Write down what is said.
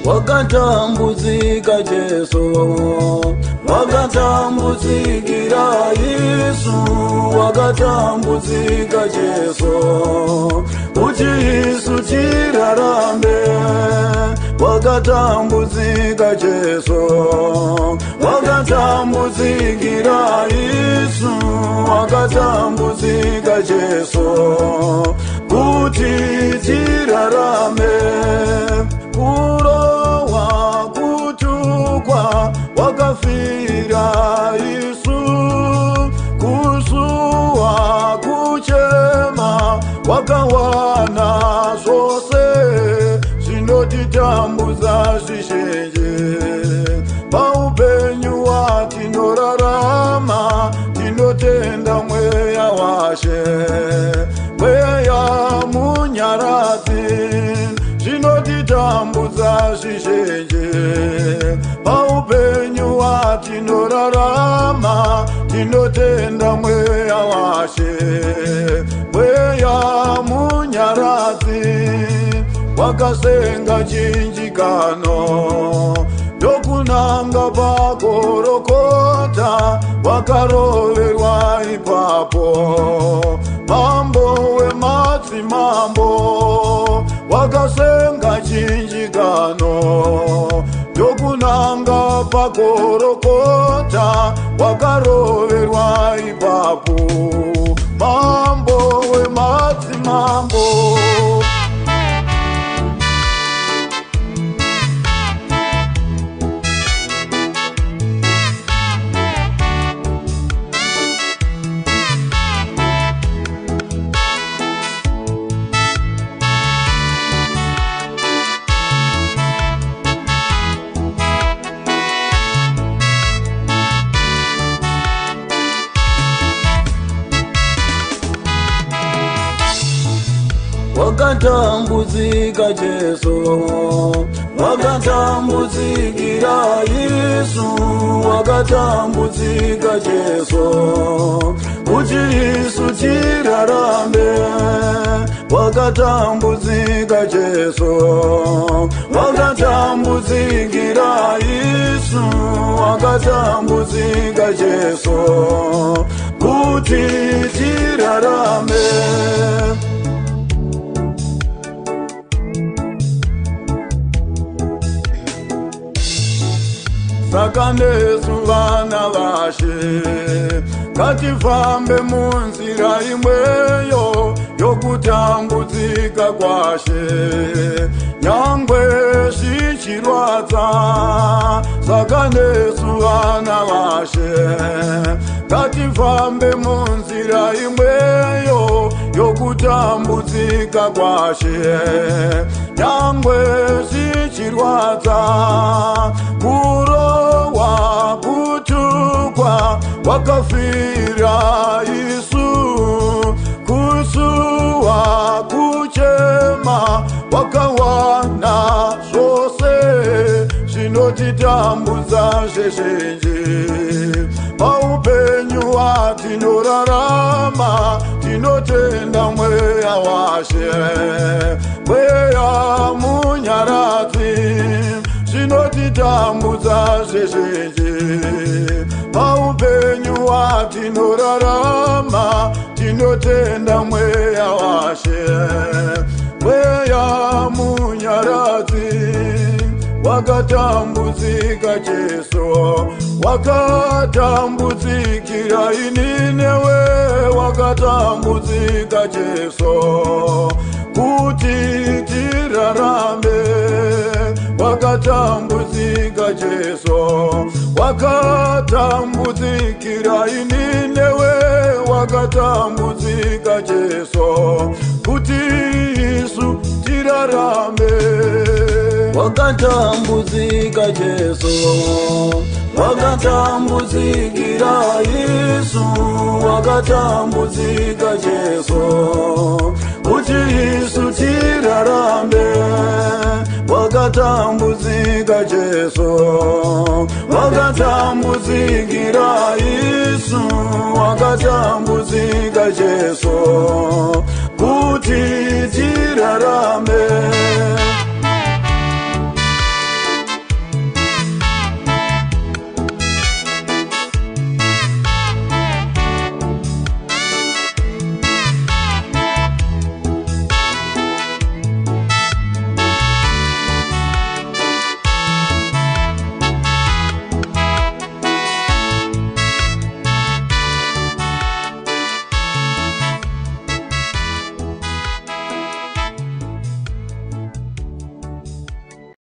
wakatambudzika Jesu, wakatambudzikira Yesu, wakatambudzika Jesu, kuti isu tirarambe. Wakatambudzika Jesu, wakatambudzikira Yesu, wakatambudzika Jesu, kuti tirarame. Kurowa kutukwa wakafira Yesu, kusuwa kuchema wakawana zvose zvinotitambudza zvizhinji. Paupenyu hwatinorarama tinotenda mweya washe, mweya munyaradzi zvinotitambudza zvizhinji. Paupenyu hwatinorarama tinotenda mweya washe, mweya munyaradzi wakasenga chinjikano ndokunanga pakorokota, wakaroverwa ipapo. Mambo wemadzimambo wakasenga chinjikano ndokunanga pakorokota, wakaroverwa ipapo. Mambo wemadzimambo wakatambudzika Jesu, wakatambudzikira Yesu, wakatambudzika Jesu, kuti isu tirarambe. Wakatambudzika Jesu, wakatambudzikira Yesu, wakatambudzika Jesu, kuti tirarame. Saka nesu vana vashe ngatifambe munzira imweyo yokutambudzika kwashe, nyangwe zvichirwadza. Saka nesu vana vashe ngatifambe munzira imweyo yokutambudzika kwashe, nyangwe zvichirwadza. Kurowa kutukwa wakafira Yesu, kusuwa kuchema wakawana zvose zvinotitambudza zvizhinji. Paupenyu hwatinorarama tinotenda mweya washe, mweya munyaradzi zvinotitambudza zvizhinji. Paupenyu hwatinorarama tinotenda mweya washe, mweya munyaradzi wakatambudzika Jesu, wakatambudzikira ini newe, wakatambudzika Jesu, kuti tirarame. Wakatambudzika Jesu, wakatambudzikira ini newe, wakatambudzika Jesu, kuti isu tirarame. Wakatambudzika Jesu, wakatambudzikira Yesu, wakatambudzika Jesu, kuti isu tirarame. Wakatambudzika Jesu, wakatambudzikira Yesu, wakatambudzika Jesu, kuti tirarame.